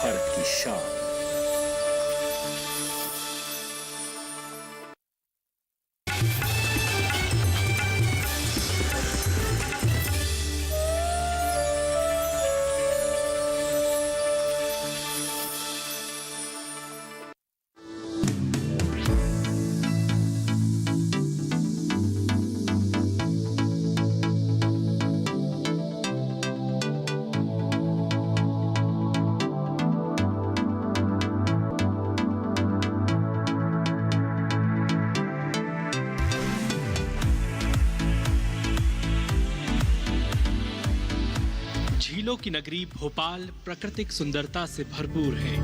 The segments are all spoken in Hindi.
भारत की शान। झीलों की नगरी भोपाल प्राकृतिक सुंदरता से भरपूर है।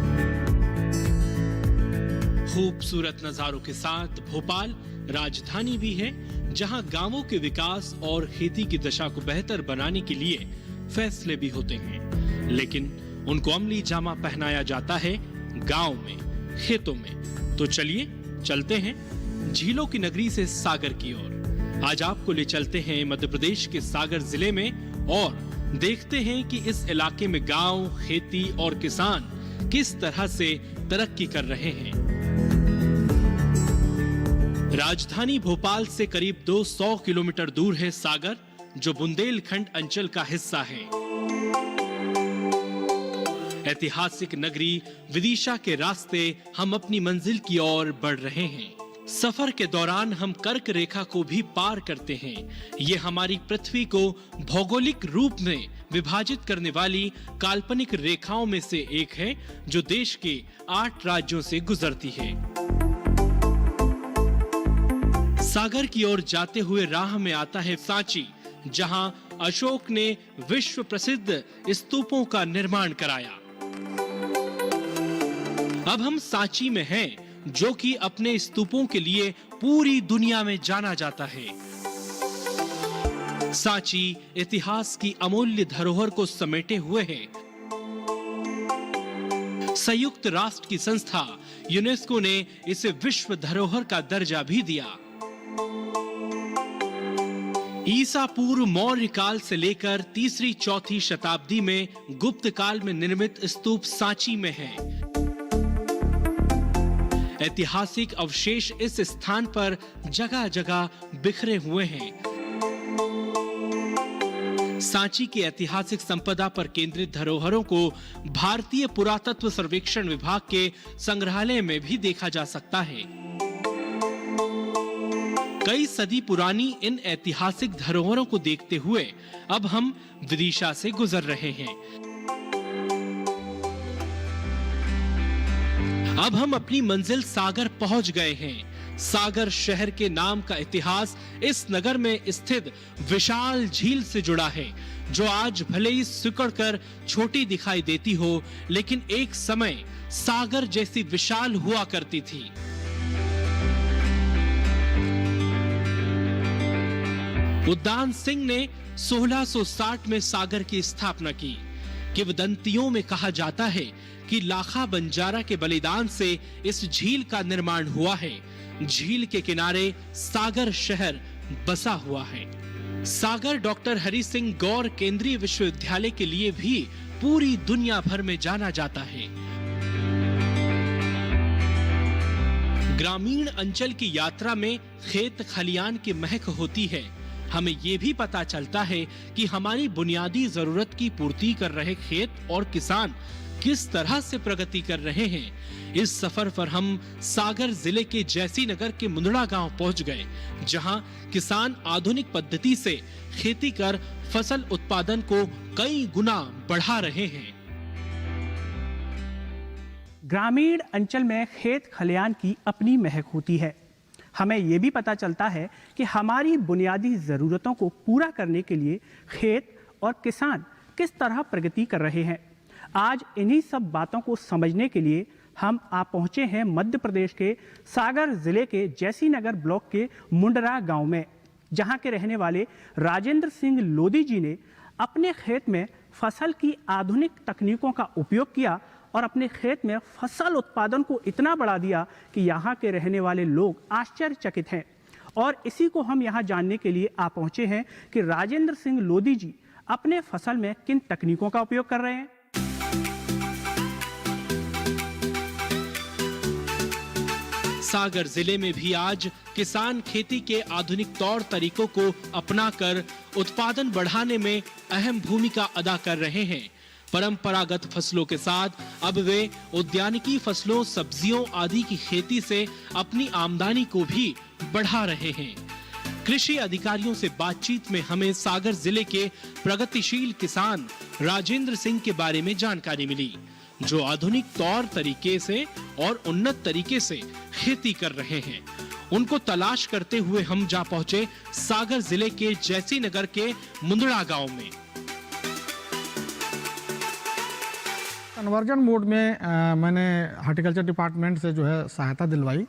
खूबसूरत नजारों के साथ भोपाल राजधानी भी है, जहां गांवों के विकास और खेती की दशा को बेहतर बनाने के लिए फैसले भी होते हैं, लेकिन उनको अमली जामा पहनाया जाता है गांव में, खेतों में। तो चलिए चलते हैं झीलों की नगरी से सागर की ओर। आज आपको ले चलते हैं मध्य प्रदेश के सागर जिले में और देखते हैं कि इस इलाके में गांव, खेती और किसान किस तरह से तरक्की कर रहे हैं। राजधानी भोपाल से करीब 200 किलोमीटर दूर है सागर, जो बुंदेलखंड अंचल का हिस्सा है। ऐतिहासिक नगरी विदिशा के रास्ते हम अपनी मंजिल की ओर बढ़ रहे हैं। सफर के दौरान हम कर्क रेखा को भी पार करते हैं। ये हमारी पृथ्वी को भौगोलिक रूप में विभाजित करने वाली काल्पनिक रेखाओं में से एक है, जो देश के 8 राज्यों से गुजरती है। सागर की ओर जाते हुए राह में आता है सांची, जहां अशोक ने विश्व प्रसिद्ध स्तूपों का निर्माण कराया। अब हम सांची में हैं, जो कि अपने स्तूपों के लिए पूरी दुनिया में जाना जाता है। सांची इतिहास की अमूल्य धरोहर को समेटे हुए है। संयुक्त राष्ट्र की संस्था यूनेस्को ने इसे विश्व धरोहर का दर्जा भी दिया। ईसा पूर्व मौर्य काल से लेकर 3री-4थी शताब्दी में गुप्त काल में निर्मित स्तूप सांची में है। ऐतिहासिक अवशेष इस स्थान पर जगह जगह बिखरे हुए हैं। सांची की ऐतिहासिक संपदा पर केंद्रित धरोहरों को भारतीय पुरातत्व सर्वेक्षण विभाग के संग्रहालय में भी देखा जा सकता है। कई सदी पुरानी इन ऐतिहासिक धरोहरों को देखते हुए अब हम विदिशा से गुजर रहे हैं। अब हम अपनी मंजिल सागर पहुंच गए हैं। सागर शहर के नाम का इतिहास इस नगर में स्थित विशाल झील से जुड़ा है, जो आज भले ही सिकुड़कर छोटी दिखाई देती हो, लेकिन एक समय सागर जैसी विशाल हुआ करती थी। उद्यान सिंह ने 1660 में सागर की स्थापना की। किंवदंतियों में कहा जाता है कि लाखा बंजारा के बलिदान से इस झील का निर्माण हुआ है। झील के किनारे सागर शहर बसा हुआ है। सागर डॉक्टर हरि सिंह गौर केंद्रीय विश्वविद्यालय के लिए भी पूरी दुनिया भर में जाना जाता है। ग्रामीण अंचल की यात्रा में खेत खलियान की महक होती है। हमें ये भी पता चलता है कि हमारी बुनियादी जरूरत की पूर्ति कर रहे खेत और किसान किस तरह से प्रगति कर रहे हैं। इस सफर पर हम सागर जिले के जैसी नगर के मुंदड़ा गांव पहुंच गए, जहां किसान आधुनिक पद्धति से खेती कर फसल उत्पादन को कई गुना बढ़ा रहे हैं। ग्रामीण अंचल में खेत खलियान की अपनी महक होती है। हमें ये भी पता चलता है कि हमारी बुनियादी ज़रूरतों को पूरा करने के लिए खेत और किसान किस तरह प्रगति कर रहे हैं। आज इन्हीं सब बातों को समझने के लिए हम आप पहुंचे हैं मध्य प्रदेश के सागर जिले के जैसी नगर ब्लॉक के मुंडरा गांव में, जहां के रहने वाले राजेंद्र सिंह लोधी जी ने अपने खेत में फसल की आधुनिक तकनीकों का उपयोग किया और अपने खेत में फसल उत्पादन को इतना बढ़ा दिया कि यहाँ के रहने वाले लोग आश्चर्यचकित हैं। और इसी को हम यहाँ जानने के लिए आ पहुँचे हैं कि राजेंद्र सिंह लोधी जी अपने फसल में किन तकनीकों का उपयोग कर रहे हैं। सागर जिले में भी आज किसान खेती के आधुनिक तौर तरीकों को अपनाकर उत्पादन बढ़ाने में अहम भूमिका अदा कर रहे हैं। परंपरागत फसलों के साथ अब वे उद्यानिकी फसलों, सब्जियों आदि की खेती से अपनी आमदनी को भी बढ़ा रहे हैं। कृषि अधिकारियों से बातचीत में हमें सागर जिले के प्रगतिशील किसान राजेंद्र सिंह के बारे में जानकारी मिली, जो आधुनिक तौर तरीके से और उन्नत तरीके से खेती कर रहे हैं। उनको तलाश करते हुए हम जा पहुंचे सागर जिले के जैसी नगर के मुंदड़ा गांव में। कन्वर्जन मोड में मैंने हॉर्टिकल्चर डिपार्टमेंट से जो है सहायता दिलवाई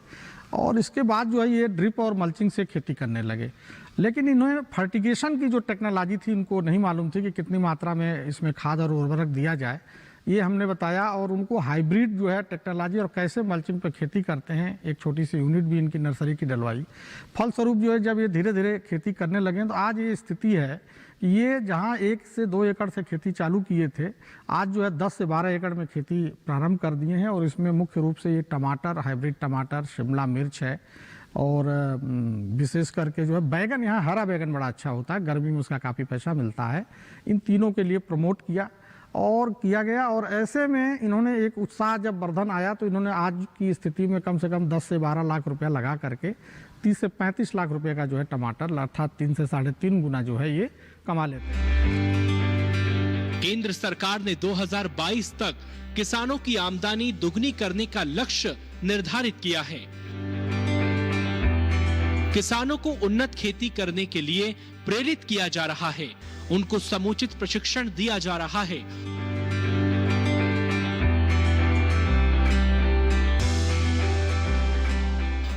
और इसके बाद जो है ये ड्रिप और मल्चिंग से खेती करने लगे। लेकिन इन्होंने फर्टिगेशन की जो टेक्नोलॉजी थी इनको नहीं मालूम थी कि कितनी मात्रा में इसमें खाद और उर्वरक दिया जाए। ये हमने बताया और उनको हाइब्रिड जो है टेक्नोलॉजी और कैसे मल्चिंग पर खेती करते हैं एक छोटी सी यूनिट भी इनकी नर्सरी की डलवाई। फलस्वरूप जो है जब ये धीरे धीरे खेती करने लगे तो आज ये स्थिति है कि ये जहाँ 1 से 2 एकड़ से खेती चालू किए थे, आज जो है 10 से 12 एकड़ में खेती प्रारंभ कर दिए हैं। और इसमें मुख्य रूप से ये टमाटर, हाइब्रिड टमाटर, शिमला मिर्च है और विशेष करके जो है बैगन, यहाँ हरा बैगन बड़ा अच्छा होता है, गर्मी में उसका काफ़ी पैसा मिलता है। इन तीनों के लिए प्रमोट किया और किया गया। और ऐसे में इन्होंने एक उत्साह जब वर्धन आया तो इन्होंने आज की स्थिति में कम से कम 10 से 12 लाख रुपया लगा करके 30 से 35 लाख रुपए का जो है टमाटर अर्थात 3 से 3.5 गुना जो है ये कमा लेते हैं। केंद्र सरकार ने 2022 तक किसानों की आमदनी दुगनी करने का लक्ष्य निर्धारित किया है। किसानों को उन्नत खेती करने के लिए प्रेरित किया जा रहा है, उनको समुचित प्रशिक्षण दिया जा रहा है।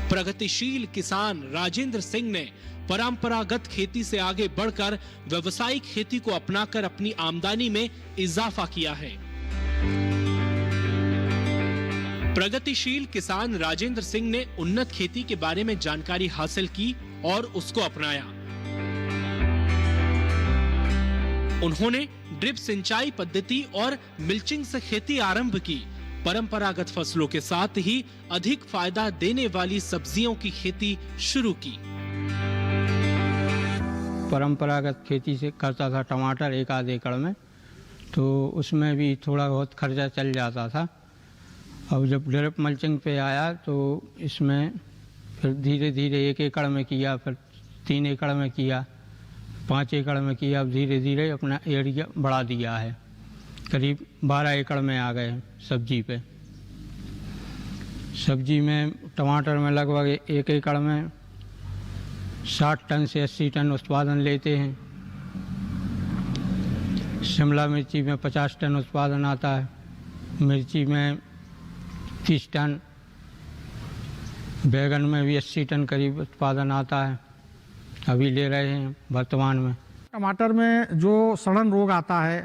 प्रगतिशील किसान राजेंद्र सिंह ने परंपरागत खेती से आगे बढ़कर व्यावसायिक खेती को अपनाकर अपनी आमदनी में इजाफा किया है। प्रगतिशील किसान राजेंद्र सिंह ने उन्नत खेती के बारे में जानकारी हासिल की और उसको अपनाया। उन्होंने ड्रिप सिंचाई पद्धति और मिल्चिंग से खेती आरंभ की। परंपरागत फसलों के साथ ही अधिक फायदा देने वाली सब्जियों की खेती शुरू की। परंपरागत खेती से करता था टमाटर 1 आध एकड़ में, तो उसमें भी थोड़ा बहुत खर्चा चल जाता था। अब जब ड्रिप मल्चिंग पे आया तो इसमें फिर धीरे धीरे 1 एकड़ में किया, फिर 3 एकड़ में किया, 5 एकड़ में किया। अब धीरे धीरे अपना एरिया बढ़ा दिया है, करीब 12 एकड़ में आ गए सब्जी पे। सब्जी में टमाटर में लगभग 1 एकड़ में 60 टन से 80 टन उत्पादन लेते हैं। शिमला मिर्ची में 50 टन उत्पादन आता है, मिर्ची में 30 टन, बैगन में भी 80 टन करीब उत्पादन आता है, अभी ले रहे हैं वर्तमान में। टमाटर में जो सड़न रोग आता है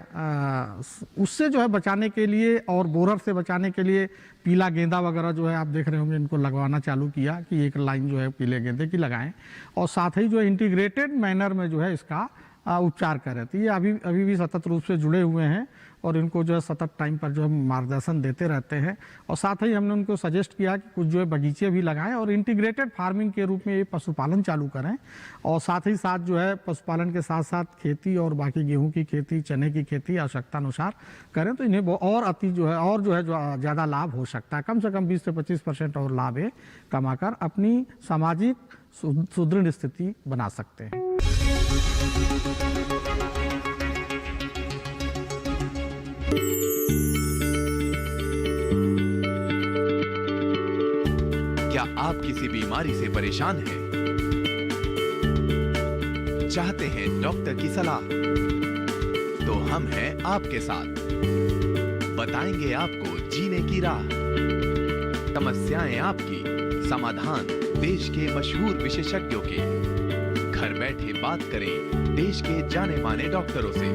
उससे जो है बचाने के लिए और बोरर से बचाने के लिए पीला गेंदा वगैरह जो है आप देख रहे होंगे इनको लगवाना चालू किया कि एक लाइन जो है पीले गेंदे की लगाएं और साथ ही जो है इंटीग्रेटेड मैनर में जो है इसका उपचार करें। तो ये अभी भी सतत रूप से जुड़े हुए हैं और इनको जो है सतत टाइम पर जो है मार्गदर्शन देते रहते हैं। और साथ ही हमने उनको सजेस्ट किया कि कुछ जो है बगीचे भी लगाएं और इंटीग्रेटेड फार्मिंग के रूप में ये पशुपालन चालू करें। और साथ ही साथ जो है पशुपालन के साथ साथ खेती और बाकी गेहूं की खेती, चने की खेती आवश्यकता अनुसार करें तो इन्हें और जो है ज़्यादा लाभ हो सकता है। कम से कम 20 से 25% और लाभ है कमाकर अपनी सामाजिक सुदृढ़ स्थिति बना सकते हैं। क्या आप किसी बीमारी से परेशान हैं? चाहते हैं डॉक्टर की सलाह? तो हम हैं आपके साथ, बताएंगे आपको जीने की राह। समस्याएं आपकी, समाधान देश के मशहूर विशेषज्ञों के। घर बैठे बात करें देश के जाने माने डॉक्टरों से।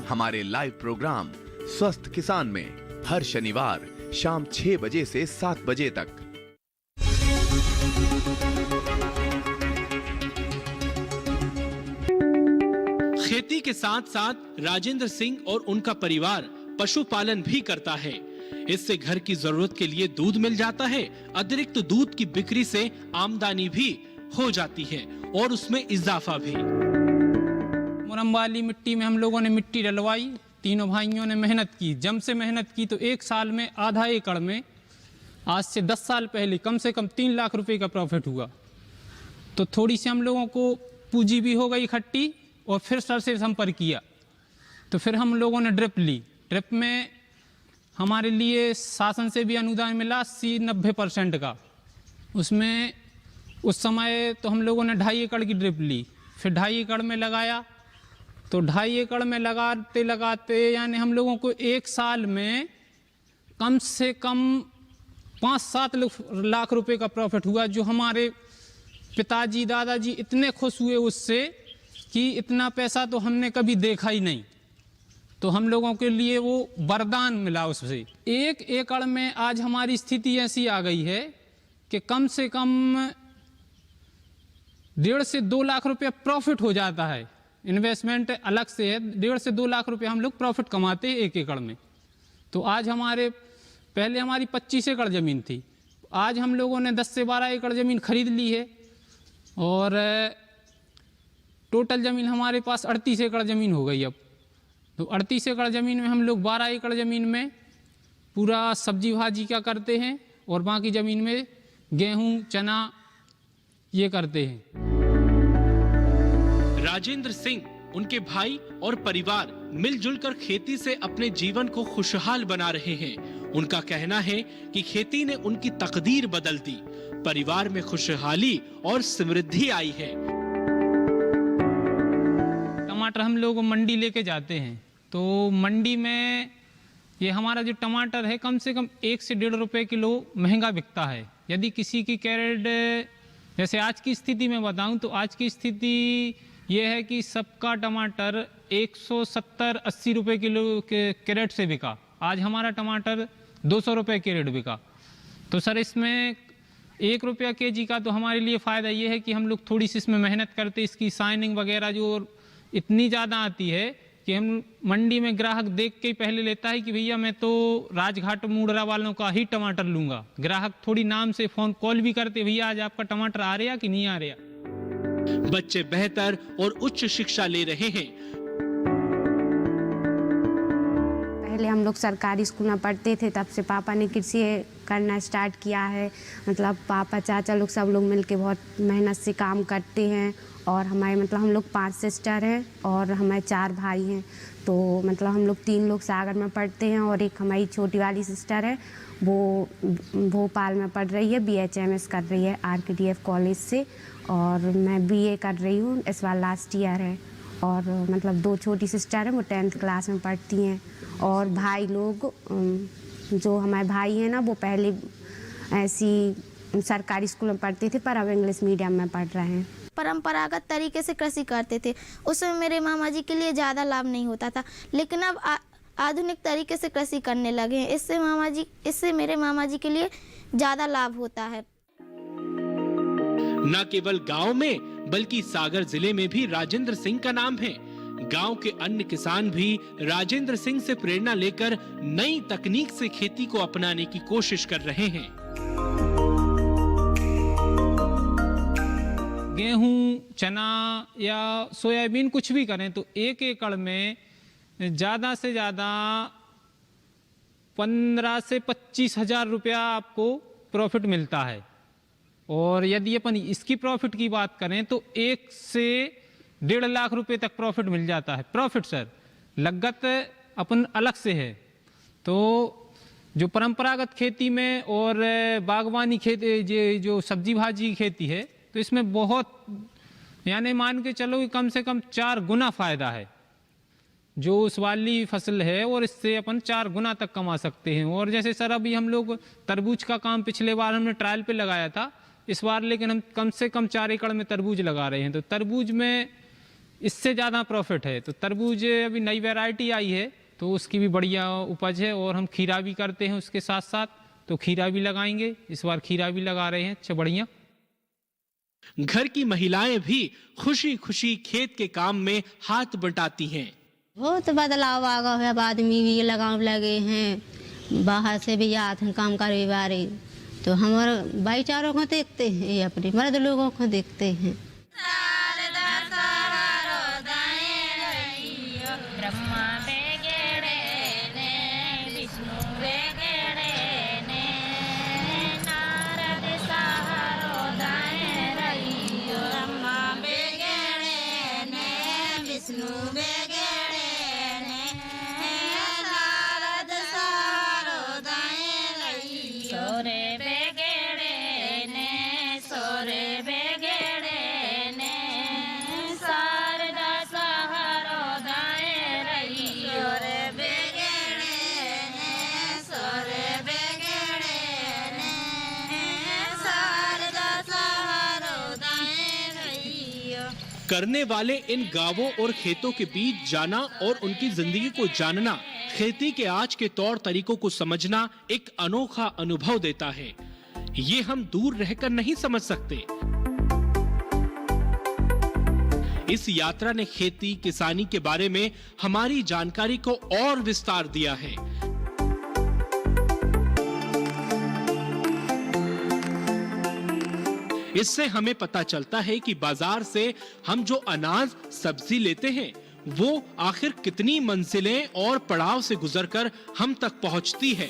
हमारे लाइव प्रोग्राम स्वस्थ किसान में हर शनिवार शाम 6 बजे से 7 बजे तक। खेती के साथ साथ राजेंद्र सिंह और उनका परिवार पशुपालन भी करता है। इससे घर की जरूरत के लिए दूध मिल जाता है। अतिरिक्त दूध की बिक्री से आमदनी भी हो जाती है और उसमें इजाफा भी। मुरम वाली मिट्टी में हम लोगों ने मिट्टी डलवाई, तीनों भाइयों ने मेहनत की, जम से मेहनत की, तो एक साल में आधा एकड़ में आज से 10 साल पहले कम से कम 3 लाख रुपए का प्रॉफिट हुआ। तो थोड़ी सी हम लोगों को पूंजी भी हो गई इकट्ठी और फिर सर से संपर्क किया, तो फिर हम लोगों ने ड्रिप ली। ड्रिप में हमारे लिए शासन से भी अनुदान मिला 80-90% का। उसमें उस समय तो हम लोगों ने 2.5 एकड़ की ड्रिप ली, फिर 2.5 एकड़ में लगाया, तो 2.5 एकड़ में लगाते लगाते यानी हम लोगों को एक साल में कम से कम 5-7 लाख रुपए का प्रॉफिट हुआ, जो हमारे पिताजी दादाजी इतने खुश हुए उससे कि इतना पैसा तो हमने कभी देखा ही नहीं। तो हम लोगों के लिए वो वरदान मिला उससे। 1 एकड़ में आज हमारी स्थिति ऐसी आ गई है कि कम से कम 1.5 से 2 लाख रुपया प्रॉफिट हो जाता है। इन्वेस्टमेंट अलग से है, 1.5 से 2 लाख रुपया हम लोग प्रॉफिट कमाते हैं 1 एकड़ में। तो आज पहले हमारी 25 एकड़ ज़मीन थी, आज हम लोगों ने 10 से 12 एकड़ ज़मीन खरीद ली है और टोटल ज़मीन हमारे पास 38 एकड़ ज़मीन हो गई अब। तो 38 एकड़ ज़मीन में हम लोग 12 एकड़ ज़मीन में पूरा सब्जी भाजी का करते हैं और बाकी ज़मीन में गेहूँ चना ये करते हैं। राजेंद्र सिंह, उनके भाई और परिवार मिलजुल कर खेती से अपने जीवन को खुशहाल बना रहे हैं। उनका कहना है कि खेती ने उनकी तकदीर बदल दी, परिवार में खुशहाली और समृद्धि आई है। टमाटर हम लोग मंडी लेके जाते हैं, तो मंडी में ये हमारा जो टमाटर है कम से कम 1 से 1.5 रुपए किलो महंगा बिकता है। यदि किसी की कैरेट, जैसे आज की स्थिति में बताऊं तो आज की स्थिति ये है कि सबका टमाटर 170-80 रुपए किलो के कैरेट से बिका। आज हमारा टमाटर 200 रुपए कैरेट बिका। तो सर इसमें 1 रुपया केजी का तो हमारे लिए फ़ायदा ये है कि हम लोग थोड़ी सी इसमें मेहनत करते, इसकी शाइनिंग वगैरह जो इतनी ज़्यादा आती है कि हम मंडी में ग्राहक देख के ही पहले लेता है कि भैया मैं तो राजघाट मुंडरा वालों का ही टमाटर लूँगा। ग्राहक थोड़ी नाम से फ़ोन कॉल भी करते, भैया आज आपका टमाटर आ रहा कि नहीं आ रहा। बच्चे बेहतर और उच्च शिक्षा ले रहे हैं। पहले हम लोग सरकारी स्कूल में पढ़ते थे, तब से पापा ने कृषि करना स्टार्ट किया है। मतलब पापा चाचा लोग सब लोग मिलके बहुत मेहनत से काम करते हैं। और हमारे मतलब हम लोग 5 सिस्टर हैं और हमारे 4 भाई हैं। तो मतलब हम लोग 3 लोग सागर में पढ़ते हैं और एक हमारी छोटी वाली सिस्टर है, वो भोपाल में पढ़ रही है, BHMS कर रही है RKDF कॉलेज से। और मैं BA कर रही हूँ, इस बार लास्ट ईयर है। और मतलब 2 छोटी सिस्टर हैं, वो 10th क्लास में पढ़ती हैं। और भाई लोग, जो हमारे भाई हैं ना, वो पहले ऐसी सरकारी स्कूल में पढ़ते थे पर अब इंग्लिश मीडियम में पढ़ रहे हैं। परंपरागत तरीके से कृषि करते थे, उसमें मेरे मामा जी के लिए ज़्यादा लाभ नहीं होता था, लेकिन अब आधुनिक तरीके से कृषि करने लगे हैं। इससे मेरे मामा जी के लिए ज़्यादा लाभ होता है। न केवल गांव में बल्कि सागर जिले में भी राजेंद्र सिंह का नाम है। गांव के अन्य किसान भी राजेंद्र सिंह से प्रेरणा लेकर नई तकनीक से खेती को अपनाने की कोशिश कर रहे हैं। गेहूं, चना या सोयाबीन कुछ भी करें तो 1 एकड़ में ज़्यादा से ज़्यादा 15 से 25 हज़ार रुपया आपको प्रॉफिट मिलता है। और यदि अपन इसकी प्रॉफिट की बात करें तो 1 से 1.5 लाख रुपए तक प्रॉफिट मिल जाता है। प्रॉफिट सर, लागत अपन अलग से है। तो जो परंपरागत खेती में और बागवानी खेती, जो सब्जी भाजी की खेती है, तो इसमें बहुत यानी मान के चलो कि कम से कम 4 गुना फ़ायदा है। जो उस वाली फसल है और इससे अपन 4 गुना तक कमा सकते हैं। और जैसे सर अभी हम लोग तरबूज का काम पिछले बार हमने ट्रायल पे लगाया था, इस बार लेकिन हम कम से कम 4 एकड़ में तरबूज लगा रहे हैं। तो तरबूज में इससे ज़्यादा प्रॉफिट है। तो तरबूज अभी नई वैरायटी आई है तो उसकी भी बढ़िया उपज है। और हम खीरा भी करते हैं उसके साथ साथ, तो खीरा भी लगाएंगे, इस बार खीरा भी लगा रहे हैं। अच्छा, बढ़िया। घर की महिलाएं भी खुशी खुशी खेत के काम में हाथ बटाती हैं। बहुत बदलाव आ गया है, आदमी भी लगाव लगे हैं, बाहर से भी आते हैं काम कर बारी, तो हमारे भाईचारों को देखते हैं, ये अपने मर्द लोगों को देखते हैं। करने वाले इन गांवों और खेतों के बीच जाना और उनकी जिंदगी को जानना, खेती के आज के तौर तरीकों को समझना एक अनोखा अनुभव देता है। ये हम दूर रहकर नहीं समझ सकते। इस यात्रा ने खेती किसानी के बारे में हमारी जानकारी को और विस्तार दिया है। इससे हमें पता चलता है कि बाजार से हम जो अनाज सब्जी लेते हैं वो आखिर कितनी मंजिलें और पड़ाव से गुजरकर हम तक पहुंचती है।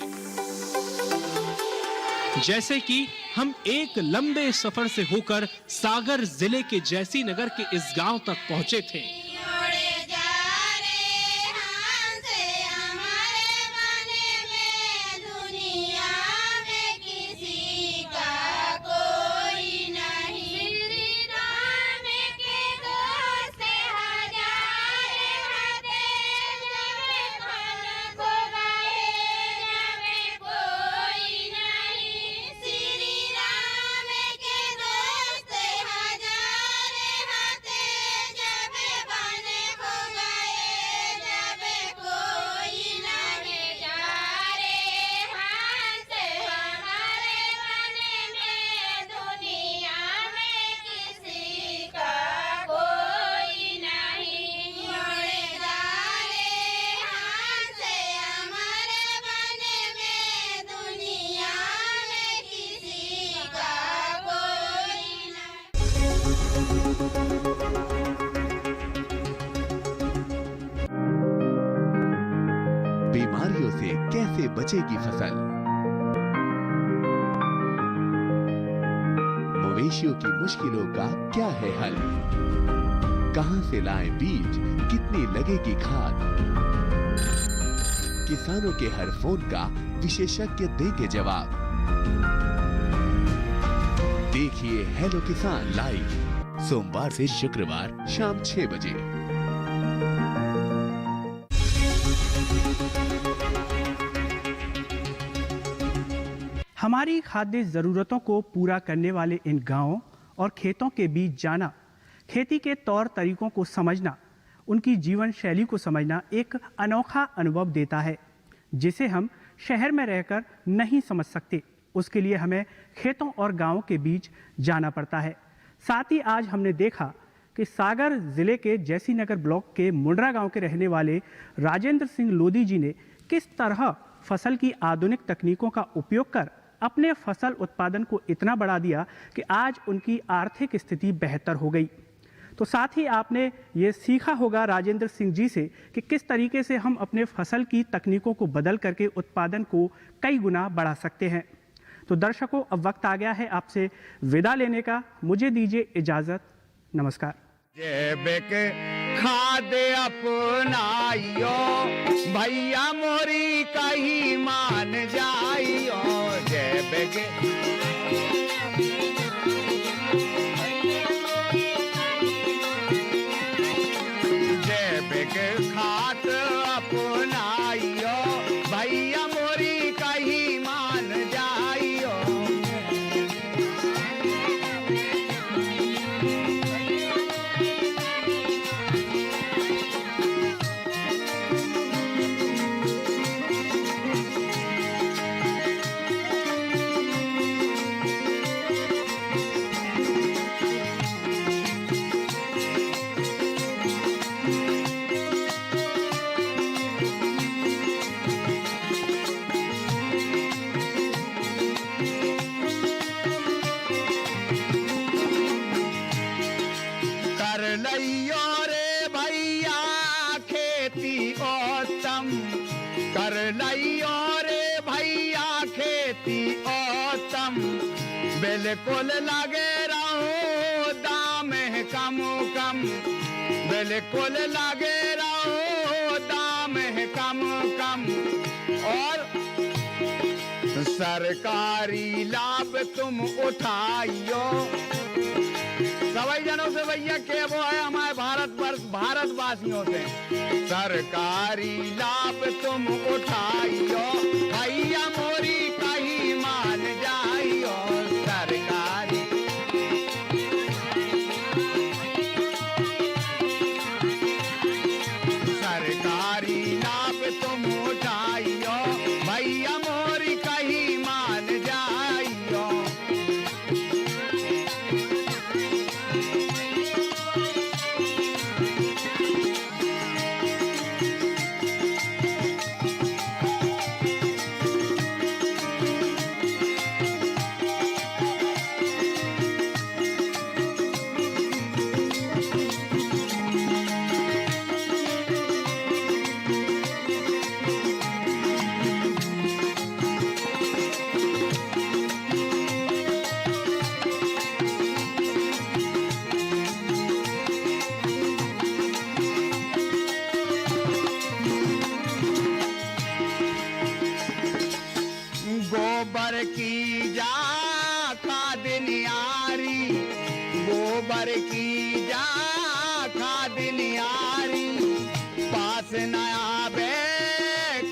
जैसे कि हम एक लंबे सफर से होकर सागर जिले के जैसी नगर के इस गांव तक पहुंचे थे। बीमारियों से कैसे बचेगी फसल? मवेशियों की मुश्किलों का क्या है हल? कहां से लाएं बीज, कितनी लगेगी खाद? किसानों के हर फोन का विशेषज्ञ देंगे जवाब। देखिए हेलो किसान लाइव सोमवार से शुक्रवार शाम 6 बजे। हमारी खाद्य ज़रूरतों को पूरा करने वाले इन गांवों और खेतों के बीच जाना, खेती के तौर तरीकों को समझना, उनकी जीवन शैली को समझना एक अनोखा अनुभव देता है जिसे हम शहर में रहकर नहीं समझ सकते। उसके लिए हमें खेतों और गांवों के बीच जाना पड़ता है। साथ ही आज हमने देखा कि सागर जिले के जैसी नगर ब्लॉक के मुंडरा गांव के रहने वाले राजेंद्र सिंह लोधी जी ने किस तरह फसल की आधुनिक तकनीकों का उपयोग कर अपने फसल उत्पादन को इतना बढ़ा दिया कि आज उनकी आर्थिक स्थिति बेहतर हो गई। तो साथ ही आपने ये सीखा होगा राजेंद्र सिंह जी से कि किस तरीके से हम अपने फसल की तकनीकों को बदल करके उत्पादन को कई गुना बढ़ा सकते हैं। तो दर्शकों, अब वक्त आ गया है आपसे विदा लेने का। मुझे दीजिए इजाज़त। नमस्कार। जैविक खाद अपनाइयो भैया मोरी कहीं मान जाइयो। जैविक खाद अपनाइयो भैया मोरी कहीं मान जाइयो। जाइयो रे भैया खेती औतम बिल्कुल लगे रहो दाम है कम कम बिल्कुल लगे रहो दाम है कम कम और सरकारी लाभ तुम उठाइयो सभी जनों से भैया के वो है हमारे भारतवासियों से सरकारी लाभ तुम उठाइयो भैया मोरी कहीं मान जाइयो सरकारी सरकारी लाभ तुम उठाइयो भैया मोरी कहीं मान जाइयो गोबर की जा खाद नियारी गोबर की जा खाद नियारी पास न आवे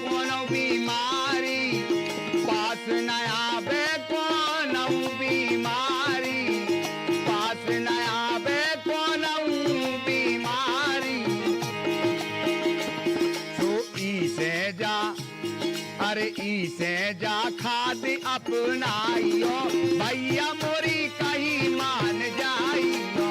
कोनो बीमारी पास न आवे कोनो बीमारी पास न आवे कोनो बीमारी तो इसे जा अरे इसे जा खाद अपनाइयो भैया मोरी कहीं मान जाइयो